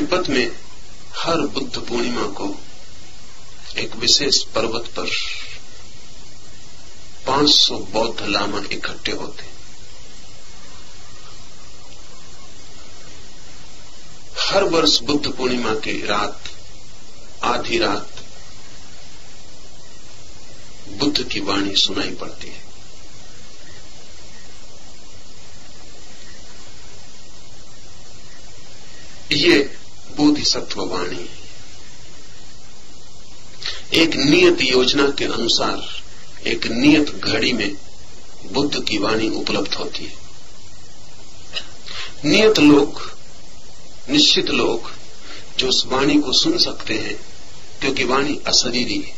तिब्बत में हर बुद्ध पूर्णिमा को एक विशेष पर्वत पर 500 बौद्ध लामा इकट्ठे होते। हर वर्ष बुद्ध पूर्णिमा की रात, आधी रात, बुद्ध की वाणी सुनाई पड़ती है। ये बोधिसत्व वाणी एक नियत योजना के अनुसार एक नियत घड़ी में बुद्ध की वाणी उपलब्ध होती है। नियत लोग, निश्चित लोग जो उस वाणी को सुन सकते हैं, क्योंकि वाणी अशरीरी है,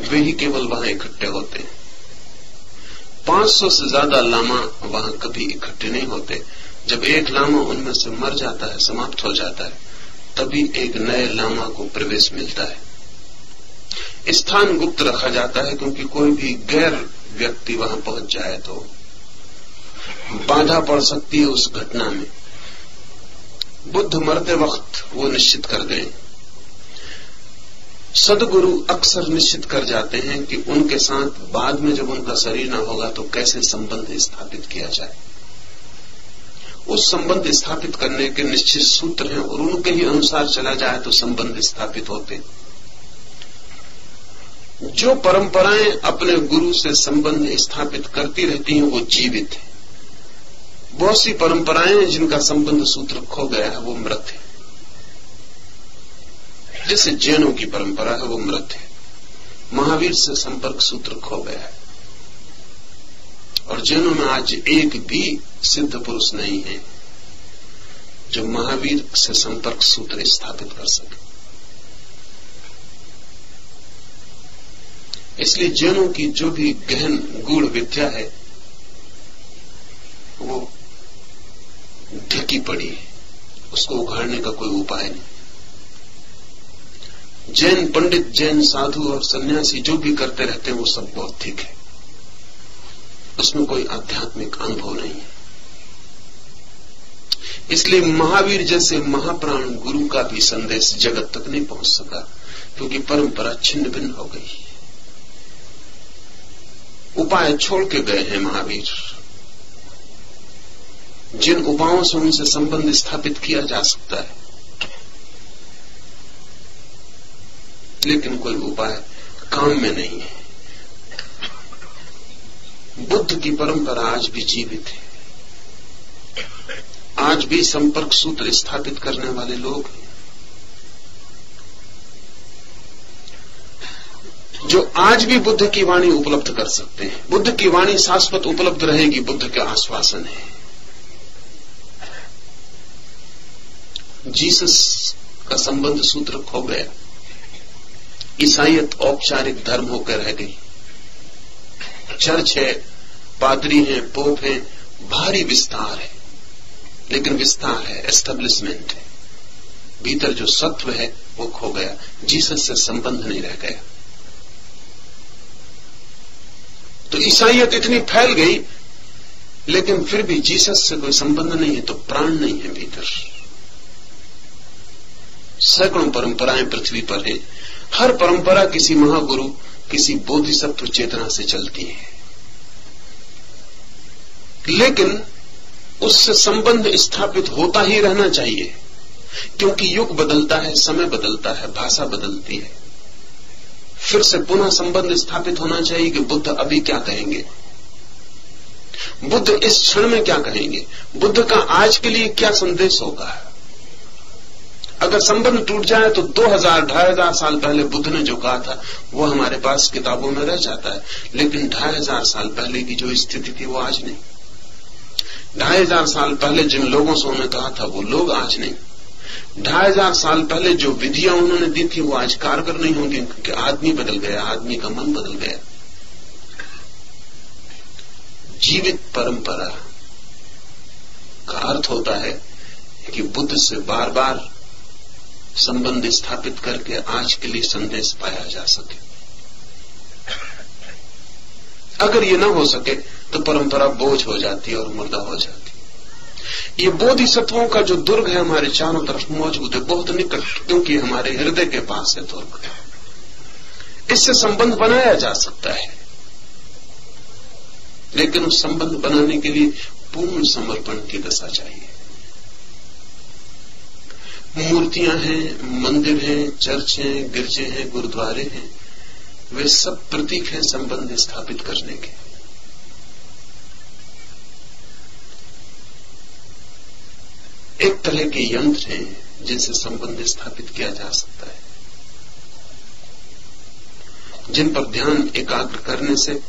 वे ही केवल वहां इकट्ठे होते हैं। 500 से ज्यादा लामा वहां कभी इकट्ठे नहीं होते। जब एक लामा उनमें से मर जाता है, समाप्त हो जाता है, तभी एक नए लामा को प्रवेश मिलता है। स्थान गुप्त रखा जाता है, क्योंकि कोई भी गैर व्यक्ति वहां पहुंच जाए तो बाधा पड़ सकती है उस घटना में। बुद्ध मरते वक्त वो निश्चित कर दें। सदगुरु अक्सर निश्चित कर जाते हैं कि उनके साथ बाद में जब उनका शरीर न होगा तो कैसे संबंध स्थापित किया जाए। उस संबंध स्थापित करने के निश्चित सूत्र हैं और उनके ही अनुसार चला जाए तो संबंध स्थापित होते। जो परंपराएं अपने गुरु से संबंध स्थापित करती रहती हैं वो जीवित है। बहुत सी परंपराएं जिनका संबंध सूत्र खो गया है वो मृत है। जैसे जैनों की परंपरा है वो मृत है। महावीर से संपर्क सूत्र खो गया है और जैनों में आज एक भी सिद्ध पुरुष नहीं है जो महावीर से संपर्क सूत्र स्थापित कर सके। इसलिए जैनों की जो भी गहन गूढ़ विद्या है वो ढकी पड़ी है, उसको उघाड़ने का कोई उपाय नहीं। जैन पंडित, जैन साधु और सन्यासी जो भी करते रहते हैं वो सब बौद्धिक है, उसमें कोई आध्यात्मिक अनुभव नहीं है। इसलिए महावीर जैसे महाप्राण गुरु का भी संदेश जगत तक नहीं पहुंच सका, क्योंकि परंपरा छिन्न भिन्न हो गई। उपाय छोड़ के गए हैं महावीर। जिन उपायों से उनसे संबंध स्थापित किया जा सकता है, लेकिन कोई उपाय काम में नहीं है। बुद्ध की परंपरा आज भी जीवित है। आज भी संपर्क सूत्र स्थापित करने वाले लोग हैं जो आज भी बुद्ध की वाणी उपलब्ध कर सकते हैं। बुद्ध की वाणी शाश्वत उपलब्ध रहेगी, बुद्ध के आश्वासन है। जीसस का संबंध सूत्र खो गया। ईसाईयत औपचारिक धर्म होकर रह गई। चर्च है, पादरी हैं, पोप हैं, भारी विस्तार है, लेकिन विस्तार है, एस्टेब्लिशमेंट है। भीतर जो सत्व है वो खो गया। जीसस से संबंध नहीं रह गया। तो ईसाईयत इतनी फैल गई, लेकिन फिर भी जीसस से कोई संबंध नहीं है, तो प्राण नहीं है भीतर। सैकड़ों परंपराएं पृथ्वी पर है। हर परंपरा किसी महागुरु, किसी बोधिसत्व चेतना से चलती है, लेकिन उससे संबंध स्थापित होता ही रहना चाहिए, क्योंकि युग बदलता है, समय बदलता है, भाषा बदलती है। फिर से पुनः संबंध स्थापित होना चाहिए कि बुद्ध अभी क्या कहेंगे, बुद्ध इस क्षण में क्या कहेंगे, बुद्ध का आज के लिए क्या संदेश होगा। अगर संबंध टूट जाए तो 2000-2500 साल पहले बुद्ध ने जो कहा था वो हमारे पास किताबों में रह जाता है, लेकिन 2500 साल पहले की जो स्थिति थी वो आज नहीं। 2500 साल पहले जिन लोगों से उन्होंने कहा था वो लोग आज नहीं। 2500 साल पहले जो विधियां उन्होंने दी थी वो आज कारगर नहीं होंगी, क्योंकि आदमी बदल गया, आदमी का मन बदल गया। जीवित परंपरा का अर्थ होता है कि बुद्ध से बार बार संबंध स्थापित करके आज के लिए संदेश पाया जा सके। अगर ये न हो सके तो परंपरा बोझ हो जाती है और मुर्दा हो जाती। ये बोधिसत्वों का जो दुर्ग है हमारे चारों तरफ मौजूद है, बहुत निकट, क्योंकि हमारे हृदय के पास है दुर्ग। इससे संबंध बनाया जा सकता है, लेकिन उस संबंध बनाने के लिए पूर्ण समर्पण की दशा चाहिए। मूर्तियां हैं, मंदिर हैं, चर्च हैं, गिरजे हैं, गुरुद्वारे हैं, वे सब प्रतीक हैं संबंध स्थापित करने के। एक तरह के यंत्र हैं जिनसे संबंध स्थापित किया जा सकता है, जिन पर ध्यान एकाग्र करने से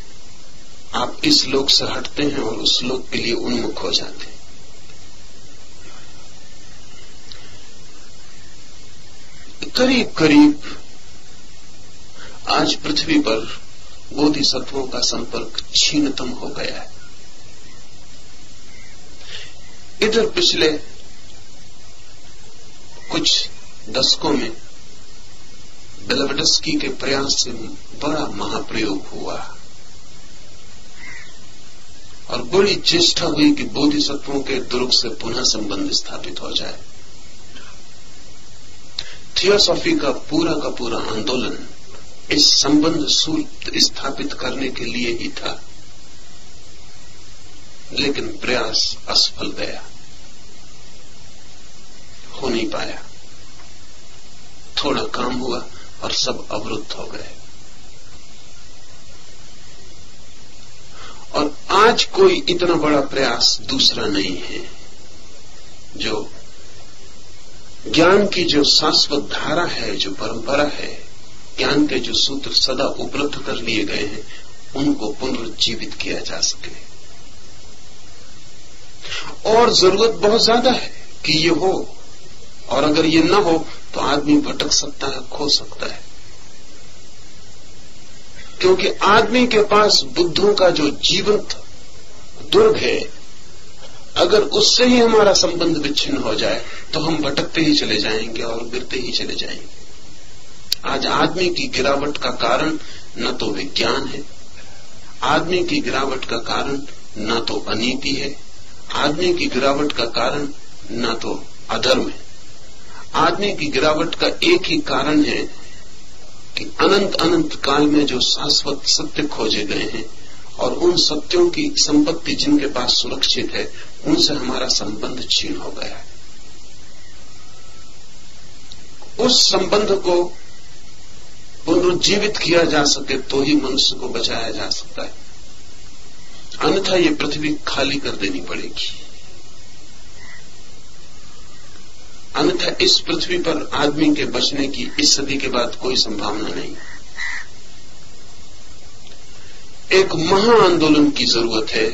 आप इस लोक से हटते हैं और उस लोक के लिए उन्मुख हो जाते हैं। करीब करीब आज पृथ्वी पर बोधिसत्वों का संपर्क क्षीणतम हो गया है। इधर पिछले कुछ दशकों में ब्लेवडस्की के प्रयास से बड़ा महाप्रयोग हुआ और बड़ी चेष्टा हुई कि बोधिसत्वों के दुर्ग से पुनः संबंध स्थापित हो जाए। थियोसॉफी का पूरा आंदोलन इस संबंध सूत्र स्थापित करने के लिए ही था, लेकिन प्रयास असफल गया, हो नहीं पाया। थोड़ा काम हुआ और सब अवरुद्ध हो गए। और आज कोई इतना बड़ा प्रयास दूसरा नहीं है जो ज्ञान की जो शाश्वत धारा है, जो परंपरा है, ज्ञान के जो सूत्र सदा उपलब्ध कर लिए गए हैं, उनको पुनरुज्जीवित किया जा सके। और जरूरत बहुत ज्यादा है कि ये हो, और अगर ये न हो तो आदमी भटक सकता है, खो सकता है। क्योंकि आदमी के पास बुद्धों का जो जीवंत दुर्ग है, अगर उससे ही हमारा संबंध विच्छिन्न हो जाए तो हम भटकते ही चले जाएंगे और गिरते ही चले जाएंगे। आज आदमी की गिरावट का कारण न तो विज्ञान है, आदमी की गिरावट का कारण न तो अनीति है, आदमी की गिरावट का कारण न तो अधर्म है। आदमी की गिरावट का एक ही कारण है कि अनंत काल में जो शाश्वत सत्य खोजे गए हैं और उन सत्यों की संपत्ति जिनके पास सुरक्षित है, उनसे हमारा संबंध छीन हो गया है। उस संबंध को पुनरुज्जीवित किया जा सके तो ही मनुष्य को बचाया जा सकता है, अन्यथा ये पृथ्वी खाली कर देनी पड़ेगी। अन्यथा इस पृथ्वी पर आदमी के बचने की इस सदी के बाद कोई संभावना नहीं। एक महा आंदोलन की जरूरत है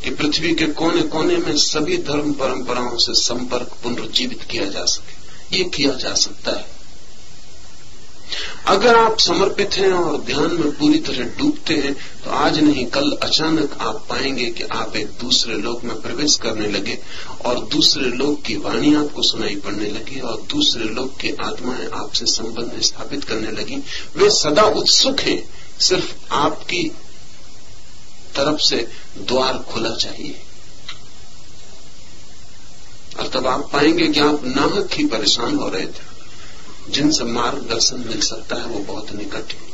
कि पृथ्वी के कोने कोने में सभी धर्म परंपराओं से संपर्क पुनरुज्जीवित किया जा सके। ये किया जा सकता है अगर आप समर्पित हैं और ध्यान में पूरी तरह डूबते हैं, तो आज नहीं कल अचानक आप पाएंगे कि आप एक दूसरे लोक में प्रवेश करने लगे और दूसरे लोक की वाणी आपको सुनाई पड़ने लगी और दूसरे लोक की आत्माएं आपसे संबंध स्थापित करने लगी। वे सदा उत्सुक हैं, सिर्फ आपकी तरफ से द्वार खुला चाहिए। और तब आप पाएंगे कि आप नाहक ही परेशान हो रहे थे, जिनसे मार्गदर्शन मिल सकता है वो बहुत निकट है।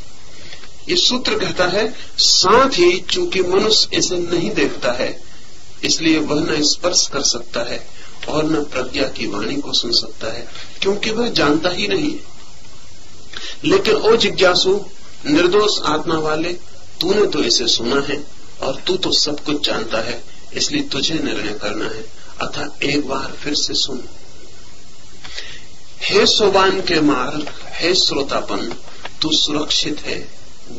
ये सूत्र कहता है, साथ ही चूंकि मनुष्य इसे नहीं देखता है, इसलिए वह न स्पर्श कर सकता है और न प्रज्ञा की वाणी को सुन सकता है, क्योंकि वह जानता ही नहीं। लेकिन ओ जिज्ञासु, निर्दोष आत्मा वाले, तूने तो इसे सुना है और तू तो सब कुछ जानता है, इसलिए तुझे निर्णय करना है। अतः एक बार फिर से सुन। हे सोबान के मार्ग, हे श्रोतापन, तू सुरक्षित है।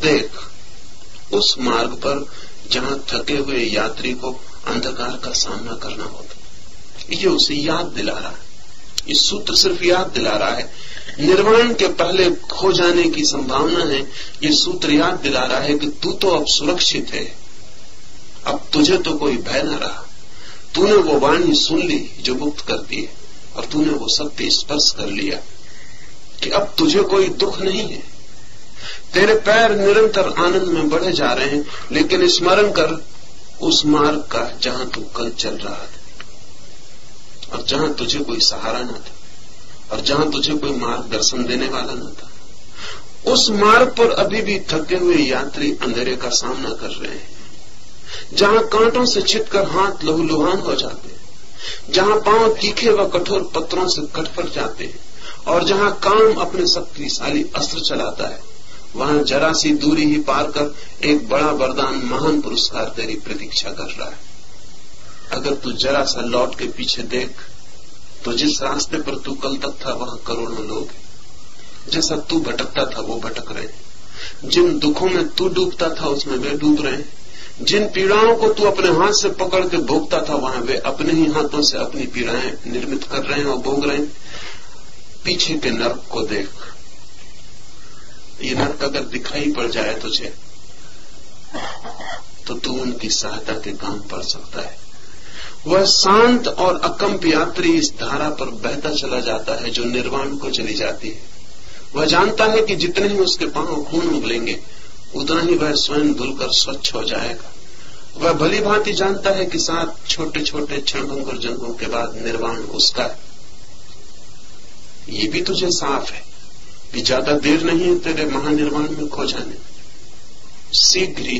देख उस मार्ग पर जहां थके हुए यात्री को अंधकार का सामना करना होता। ये उसे याद दिला रहा है, ये सूत्र सिर्फ याद दिला रहा है। निर्वाण के पहले खो जाने की संभावना है, ये सूत्र याद दिला रहा है कि तू तो अब सुरक्षित है, अब तुझे तो कोई भय न रहा। तूने वो वाणी सुन ली जो मुक्त करती है और तूने वो सत्य स्पर्श कर लिया कि अब तुझे कोई दुख नहीं है। तेरे पैर निरंतर आनंद में बढ़े जा रहे हैं, लेकिन स्मरण कर उस मार्ग का जहां तू कल चल रहा था। और जहां तुझे कोई सहारा न था, और जहां तुझे कोई मार्गदर्शन देने वाला न था। उस मार्ग पर अभी भी थके हुए यात्री अंधेरे का सामना कर रहे हैं, जहां कांटों से छिटकर हाथ लहूलुहान हो जाते हैं, जहां पांव तीखे व कठोर पत्थरों से कटफट जाते हैं, और जहां काम अपने शक्तिशाली अस्त्र चलाता है, वहां जरा सी दूरी ही पार कर एक बड़ा वरदान, महान पुरस्कार तेरी प्रतीक्षा कर रहा है। अगर तू जरा सा लौट के पीछे देख तो जिस रास्ते पर तू कल तक था वहां करोड़ों लोग, जैसा तू भटकता था वो भटक रहे हैं, जिन दुखों में तू डूबता था उसमें वे डूब रहे हैं, जिन पीड़ाओं को तू अपने हाथ से पकड़ के भोगता था वहां वे अपने ही हाथों से अपनी पीड़ाएं निर्मित कर रहे हैं और भोग रहे हैं। पीछे के नर्क को देख, ये नर्क अगर दिखाई पड़ जाए तुझे तो तू उनकी सहायता के काम पड़ सकता है। वह शांत और अकंप यात्री इस धारा पर बहता चला जाता है जो निर्वाण को चली जाती है। वह जानता है कि जितने ही उसके पांव खून उगलेंगे उतना ही वह स्वयं धुलकर स्वच्छ हो जाएगा। वह भली भांति जानता है कि 7 छोटे छोटे क्षणभंगुर जन्मों के बाद निर्वाण उसका है। ये भी तुझे साफ है कि ज्यादा देर नहीं है तेरे महानिर्वाण में खो जाने। शीघ्र ही,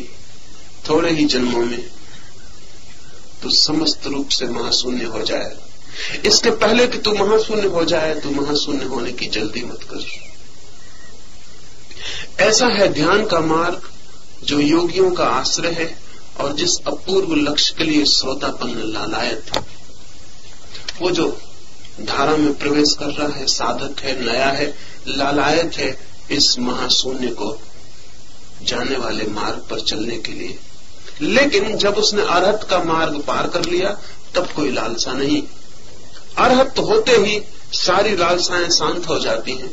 थोड़े ही जन्मों में तू समस्त रूप से महाशून्य हो जाए। इसके पहले कि तू महाशून्य हो जाए, तू महाशून्य होने की जल्दी मत कर। ऐसा है ध्यान का मार्ग जो योगियों का आश्रय है और जिस अपूर्व लक्ष्य के लिए श्रोतापन लालायत है। वो जो धारा में प्रवेश कर रहा है साधक है, नया है, लालायत है इस महाशून्य को जाने वाले मार्ग पर चलने के लिए। लेकिन जब उसने अरहत का मार्ग पार कर लिया तब कोई लालसा नहीं। अरहत होते ही सारी लालसाएं शांत हो जाती हैं,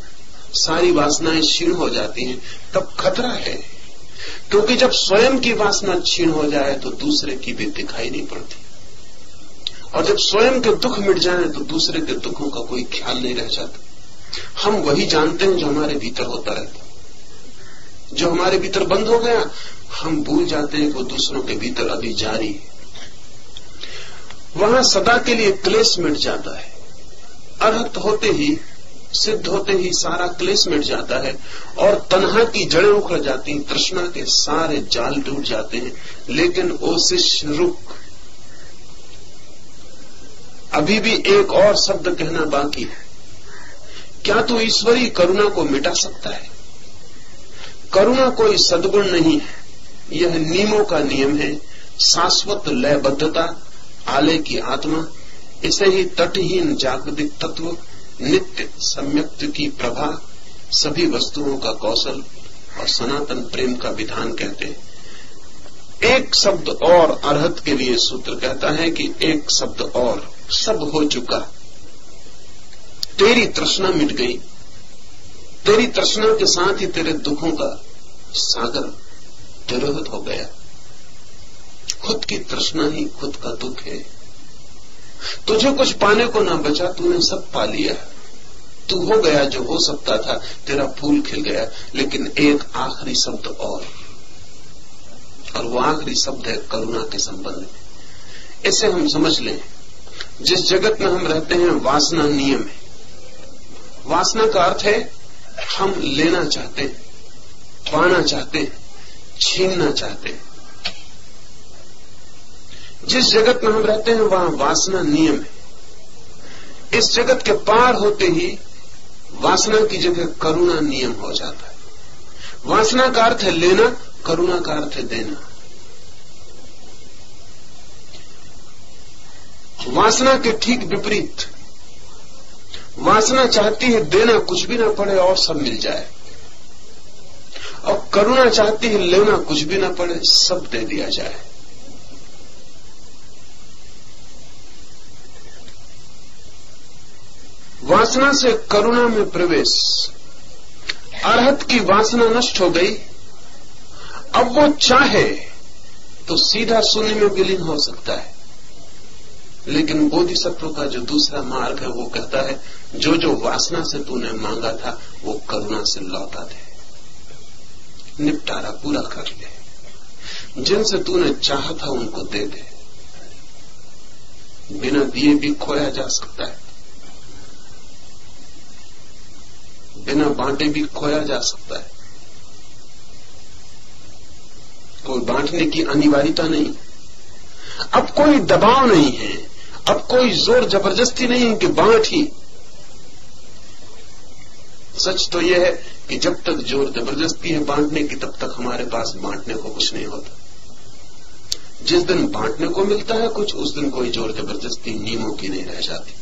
सारी वासनाएं क्षीण हो जाती हैं। तब खतरा है, क्योंकि जब स्वयं की वासना क्षीण हो जाए तो दूसरे की भी दिखाई नहीं पड़ती, और जब स्वयं के दुख मिट जाए तो दूसरे के दुखों का कोई ख्याल नहीं रह जाता। हम वही जानते हैं जो हमारे भीतर होता रहता। जो हमारे भीतर बंद हो गया हम भूल जाते हैं वो दूसरों के भीतर अभी जारी है। वहां सदा के लिए क्लेश मिट जाता है। अरहत होते ही, सिद्ध होते ही सारा क्लेश मिट जाता है और तन्हा की जड़ें उखड़ जाती हैं, तृष्णा के सारे जाल टूट जाते हैं। लेकिन ओ शिष्य रुक, अभी भी एक और शब्द कहना बाकी है। क्या तू ईश्वरी करुणा को मिटा सकता है? करुणा कोई सद्गुण नहीं है, यह नियमों का नियम है, शाश्वत लयबद्धता, आलय की आत्मा। इसे ही तटहीन जागतिक तत्व, नित्य सम्यक्त की प्रभा, सभी वस्तुओं का कौशल और सनातन प्रेम का विधान कहते हैं। एक शब्द और अरहत के लिए सूत्र कहता है कि एक शब्द और, सब हो चुका, तेरी तृष्णा मिट गई। तेरी तृष्णा के साथ ही तेरे दुखों का सागर तिरोहित हो गया। खुद की तृष्णा ही खुद का दुख है। तुझे कुछ पाने को ना बचा, तूने सब पा लिया। तू हो गया जो हो सकता था, तेरा फूल खिल गया। लेकिन एक आखिरी शब्द और वो आखिरी शब्द है करुणा के संबंध में। इसे हम समझ लें, जिस जगत में हम रहते हैं वासना नियम है। वासना का अर्थ है हम लेना चाहते हैं, पाना चाहते हैं, छीनना चाहते हैं। जिस जगत में हम रहते हैं वहां वासना नियम है। इस जगत के पार होते ही वासना की जगह करुणा नियम हो जाता है। वासना का अर्थ है लेना, करुणा का अर्थ है देना। वासना के ठीक विपरीत, वासना चाहती है देना कुछ भी ना पड़े और सब मिल जाए, और करुणा चाहती है लेना कुछ भी ना पड़े, सब दे दिया जाए। वासना से करुणा में प्रवेश। अरहत की वासना नष्ट हो गई, अब वो चाहे तो सीधा शून्य में विलीन हो सकता है। लेकिन बोधिसत्व का जो दूसरा मार्ग है वो कहता है जो जो वासना से तूने मांगा था वो करुणा से लौटा दे, निपटारा पूरा कर ले। जिनसे तूने चाहा था उनको दे दे। बिना दिए भी खोया जा सकता है, बिना बांटे भी खोया जा सकता है। कोई बांटने की अनिवार्यता नहीं, अब कोई दबाव नहीं है, अब कोई जोर जबरदस्ती नहीं है कि बांट ही। सच तो यह है कि जब तक जोर जबरदस्ती है बांटने की, तब तक हमारे पास बांटने को कुछ नहीं होता। जिस दिन बांटने को मिलता है कुछ, उस दिन कोई जोर जबरदस्ती नियमों की नहीं रह जाती।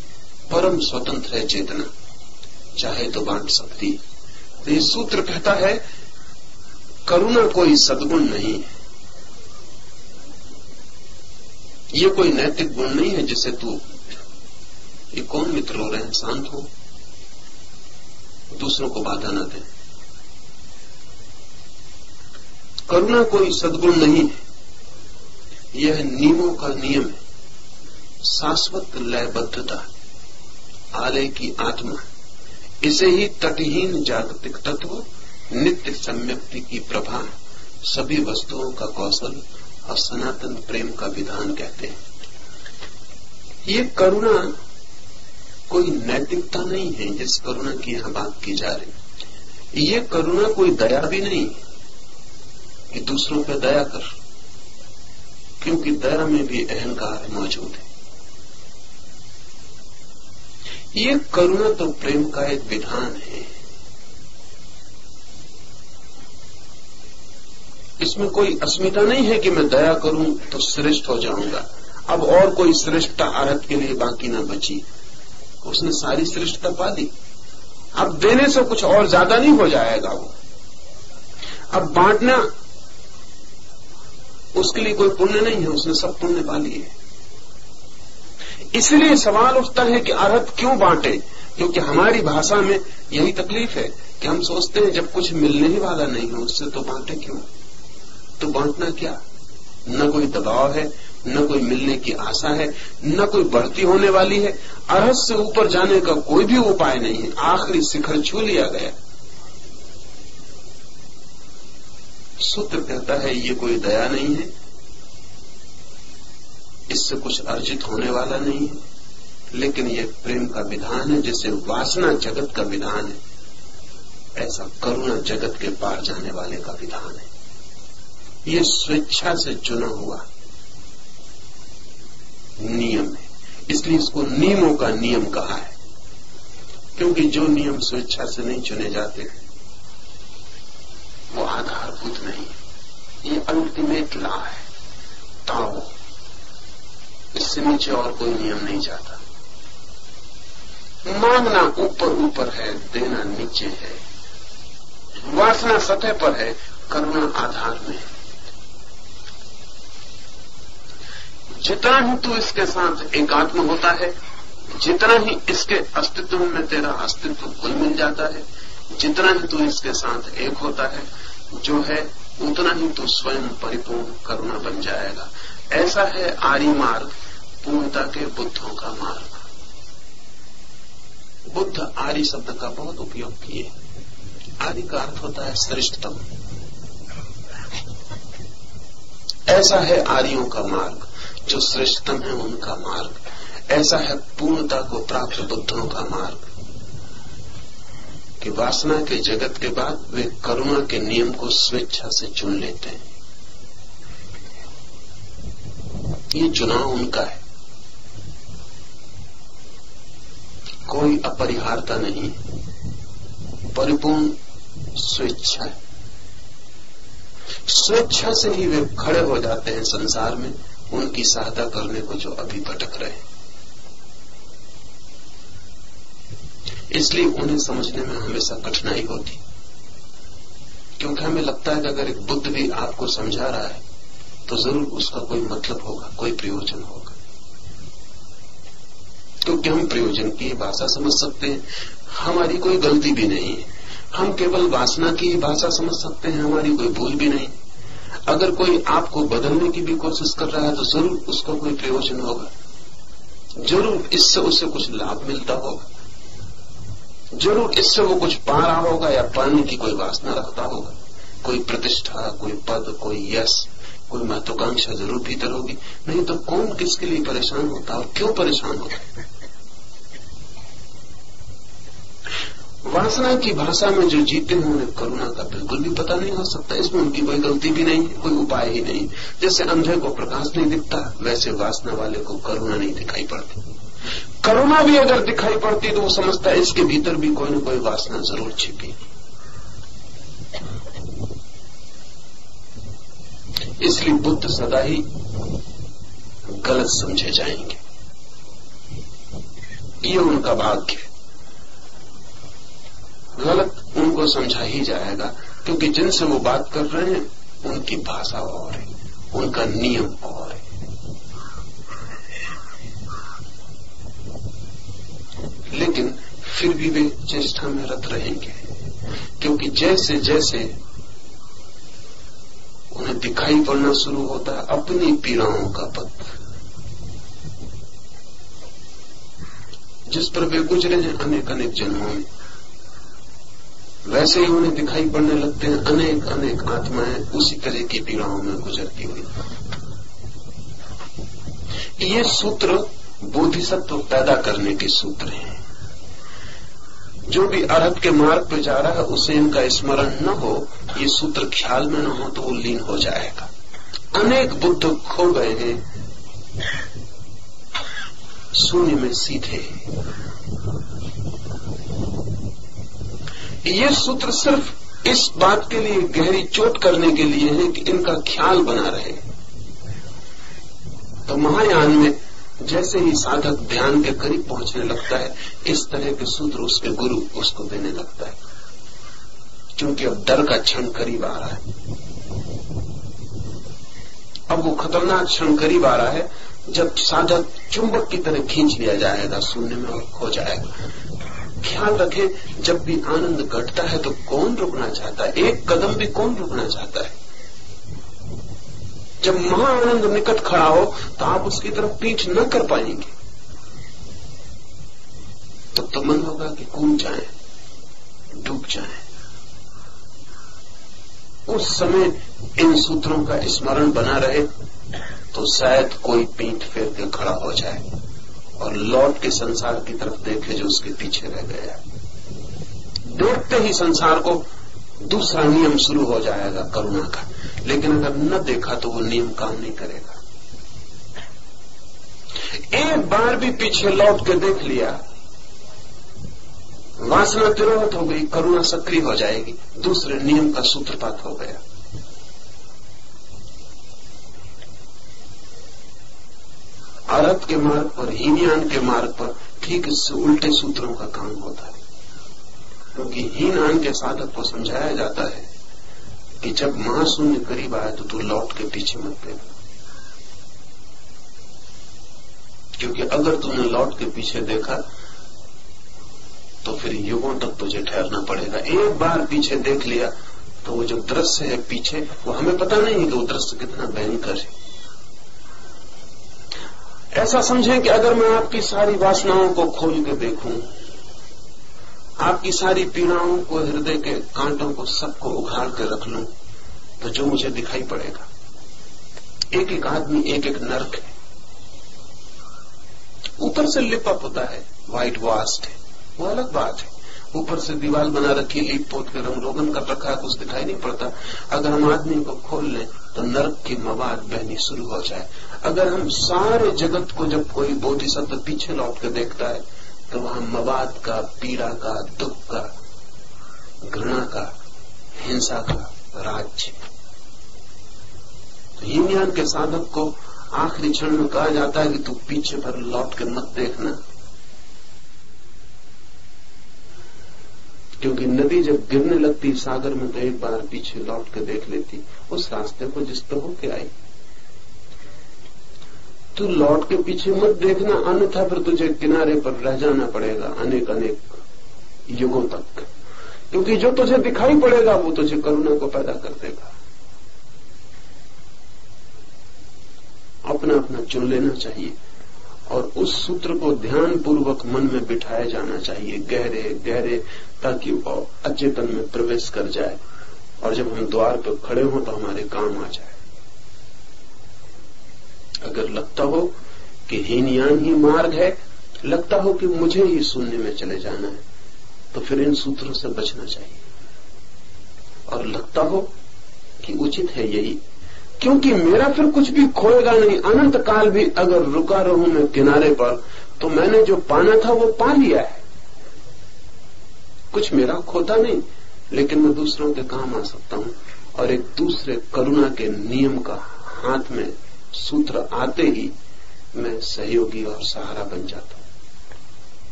परम स्वतंत्र है चेतना, चाहे तो बांट सकती। तो ये सूत्र कहता है करुणा कोई सद्गुण नहीं है, ये कोई नैतिक गुण नहीं है जिसे तू, ये कौन मित्र हो रहे हैं, शांत हो, दूसरों को बाधा न दे। करुणा कोई सद्गुण नहीं है, यह नियमों का नियम है, शाश्वत लयबद्धता, आलय की आत्मा। इसे ही तटहीन जागतिक तत्व, नित्य सम्यक्ति की प्रभा, सभी वस्तुओं का कौशल और सनातन प्रेम का विधान कहते हैं। ये करुणा कोई नैतिकता नहीं है जिस करुणा की यहां बात की जा रही। ये करुणा कोई दया भी नहीं कि दूसरों पर दया कर, क्योंकि दया में भी अहंकार मौजूद है। ये करुणा तो प्रेम का एक विधान है, इसमें कोई अस्मिता नहीं है कि मैं दया करूं तो श्रेष्ठ हो जाऊंगा। अब और कोई श्रेष्ठता अर्हत के लिए बाकी ना बची, उसने सारी श्रेष्ठता पा ली। अब देने से कुछ और ज्यादा नहीं हो जाएगा वो। अब बांटना उसके लिए कोई पुण्य नहीं है, उसने सब पुण्य पा लिए। इसलिए सवाल उठता है कि अर्हत क्यों बांटे, क्योंकि हमारी भाषा में यही तकलीफ है कि हम सोचते हैं जब कुछ मिलने ही वाला नहीं है उससे तो बांटे क्यों। तो बांटना क्या, न कोई दबाव है, न कोई मिलने की आशा है, न कोई बढ़ती होने वाली है। अर्हत से ऊपर जाने का कोई भी उपाय नहीं है, आखिरी शिखर छू लिया गया। सूत्र कहता है ये कोई दया नहीं है, इससे कुछ अर्जित होने वाला नहीं है, लेकिन ये प्रेम का विधान है, जैसे वासना जगत का विधान है, ऐसा करुणा जगत के पार जाने वाले का विधान है। ये स्वेच्छा से चुना हुआ नियम है, इसलिए इसको नियमों का नियम कहा है, क्योंकि जो नियम स्वेच्छा से नहीं चुने जाते वो आधारभूत नहीं है। ये अल्टीमेट लॉ है, ताओ, इससे नीचे और कोई नियम नहीं जाता। मांगना ऊपर ऊपर है, देना नीचे है, वासना सतह पर है, करुणा आधार में है। जितना ही तू इसके साथ एकात्म होता है, जितना ही इसके अस्तित्व में तेरा अस्तित्व घुल मिल जाता है, जितना ही तू इसके साथ एक होता है जो है, उतना ही तू स्वयं परिपूर्ण करुणा बन जाएगा। ऐसा है आर्य मार्ग, पूर्णता के बुद्धों का मार्ग। बुद्ध आर्य शब्द का बहुत उपयोग किए। आर्य का अर्थ होता है श्रेष्ठतम। ऐसा है आर्यों का मार्ग, जो श्रेष्ठतम है उनका मार्ग। ऐसा है पूर्णता को प्राप्त बुद्धों का मार्ग, कि वासना के जगत के बाद वे करुणा के नियम को स्वेच्छा से चुन लेते हैं। ये चुनाव उनका है, कोई अपरिहार्यता नहीं, परिपूर्ण स्वेच्छा है। स्वेच्छा से ही वे खड़े हो जाते हैं संसार में उनकी सहायता करने को जो अभी भटक रहे हैं। इसलिए उन्हें समझने में हमेशा कठिनाई होती, क्योंकि हमें लगता है कि अगर एक बुद्ध भी आपको समझा रहा है तो जरूर उसका कोई मतलब होगा, कोई प्रयोजन होगा, क्योंकि हम प्रयोजन की भाषा समझ सकते हैं, हमारी कोई गलती भी नहीं है। हम केवल वासना की ही भाषा समझ सकते हैं, हमारी कोई भूल भी नहीं। अगर कोई आपको बदलने की भी कोशिश कर रहा है तो जरूर उसका कोई प्रयोजन होगा, जरूर इससे उसे कुछ लाभ मिलता होगा, जरूर इससे वो कुछ पा रहा होगा या पाने की कोई वासना रखता होगा, कोई प्रतिष्ठा, कोई पद, कोई यश, कोई महत्वाकांक्षा जरूर भीतर होगी, नहीं तो कौन किसके लिए परेशान होता और क्यों परेशान होता। वासना की भाषा में जो जीते हैं उन्हें करुणा का बिल्कुल भी पता नहीं हो सकता। इसमें उनकी कोई गलती भी नहीं है, कोई उपाय ही नहीं। जैसे अंधे को प्रकाश नहीं दिखता, वैसे वासना वाले को करुणा नहीं दिखाई पड़ती। करुणा भी अगर दिखाई पड़ती तो वो समझता है इसके भीतर भी कोई न कोई वासना जरूर छिपी। इसलिए बुद्ध सदा ही गलत समझे जाएंगे, ये उनका भाग्य है। गलत उनको समझा ही जाएगा, क्योंकि जिनसे वो बात कर रहे हैं उनकी भाषा और है, उनका नियम और है। लेकिन फिर भी वे चेष्टा में रत रहेंगे, क्योंकि जैसे जैसे उन्हें दिखाई पड़ना शुरू होता है अपनी पीड़ाओं का पथ, जिस पर वे गुजरे हैं अनेक अनेक जन्मों में, वैसे ही उन्हें दिखाई पड़ने लगते हैं अनेक अनेक आत्माएं उसी तरह की पीड़ाओं में गुजरती हुई। ये सूत्र बोधिसत्व पैदा करने के सूत्र हैं। जो भी अरहत के मार्ग पे जा रहा है उसे इनका स्मरण न हो, ये सूत्र ख्याल में न हो तो वो लीन हो जाएगा। अनेक बुद्ध खो गए हैं शून्य में सीधे। ये सूत्र सिर्फ इस बात के लिए गहरी चोट करने के लिए है कि इनका ख्याल बना रहे। तो महायान में जैसे ही साधक ध्यान के करीब पहुंचने लगता है, इस तरह के सूत्र उसके गुरु उसको देने लगता है, क्योंकि अब डर का क्षण करीब आ रहा है। अब वो खतरनाक क्षण करीब आ रहा है जब साधक चुंबक की तरह खींच लिया जाएगा, शून्य में और खो जाएगा। ख्याल रखें, जब भी आनंद घटता है तो कौन रुकना चाहता है? एक कदम भी कौन रुकना चाहता है? जब महाआनंद निकट खड़ा हो तो आप उसकी तरफ पीठ न कर पाएंगे। तब तो मन होगा कि कूद जाएं, डूब जाएं। उस समय इन सूत्रों का स्मरण बना रहे तो शायद कोई पीठ फेर के खड़ा हो जाए और लौट के संसार की तरफ देखे जो उसके पीछे रह गया। देखते ही संसार को दूसरा नियम शुरू हो जाएगा करुणा का। लेकिन अगर न देखा तो वो नियम काम नहीं करेगा। एक बार भी पीछे लौट के देख लिया, वासना तिरोहित हो गई, करुणा सक्रिय हो जाएगी, दूसरे नियम का सूत्रपात हो गया। अरहत के मार्ग पर, हीनयान के मार्ग पर ठीक इससे उल्टे सूत्रों का काम होता है। क्योंकि हीनयान के साधक को समझाया जाता है कि जब महाशून्य करीब आए तो तू लौट के पीछे मत देना, क्योंकि अगर तूने लौट के पीछे देखा तो फिर युगों तक तुझे ठहरना पड़ेगा। एक बार पीछे देख लिया तो वो जो दृश्य है पीछे, वो हमें पता नहीं है कि वो दृश्य कितना भयंकर है। ऐसा समझें कि अगर मैं आपकी सारी वासनाओं को खोल के देखूं, आपकी सारी पीड़ाओं को, हृदय के कांटों को, सबको उघाड़ के रख लूं, तो जो मुझे दिखाई पड़ेगा, एक एक आदमी एक एक नर्क है। ऊपर से लिपा पुता है, व्हाइट वास्ट है, वो अलग बात है। ऊपर से दीवार बना रखी, लीप पोत के रंग रोगन कर रखा है, कुछ दिखाई नहीं पड़ता। अगर हम आदमी को खोल लें तो नर्क की मवाद बहनी शुरू हो जाए। अगर हम सारे जगत को, जब कोई बोधिसत्व पीछे लौट के देखता है तो वहां मवाद का, पीड़ा का, दुख का, घृणा का, हिंसा का राज्य। तो हीनयान के साधक को आखिरी क्षण में कहा जाता है कि तू पीछे पर लौट के मत देखना, क्योंकि नदी जब गिरने लगती सागर में तो एक बार पीछे लौट के देख लेती उस रास्ते को जिस पे होके आई। तू लौट के पीछे मत देखना, अन्यथा फिर तुझे किनारे पर रह जाना पड़ेगा अनेक अनेक युगों तक, क्योंकि जो तुझे दिखाई पड़ेगा वो तुझे करुणा को पैदा कर देगा। अपना अपना चुन लेना चाहिए और उस सूत्र को ध्यान पूर्वक मन में बिठाया जाना चाहिए, गहरे गहरे, ताकि वो अचेतन में प्रवेश कर जाए और जब हम द्वार पर खड़े हों तो हमारे काम आ जाए। अगर लगता हो कि हीनयान ही मार्ग है, लगता हो कि मुझे ही शून्य में चले जाना है, तो फिर इन सूत्रों से बचना चाहिए। और लगता हो कि उचित है यही, क्योंकि मेरा फिर कुछ भी खोएगा नहीं। अनंत काल भी अगर रुका रहूं मैं किनारे पर, तो मैंने जो पाना था वो पा लिया है, कुछ मेरा खोता नहीं। लेकिन मैं दूसरों के काम आ सकता हूं, और एक दूसरे करुणा के नियम का हाथ में सूत्र आते ही मैं सहयोगी और सहारा बन जाता हूं।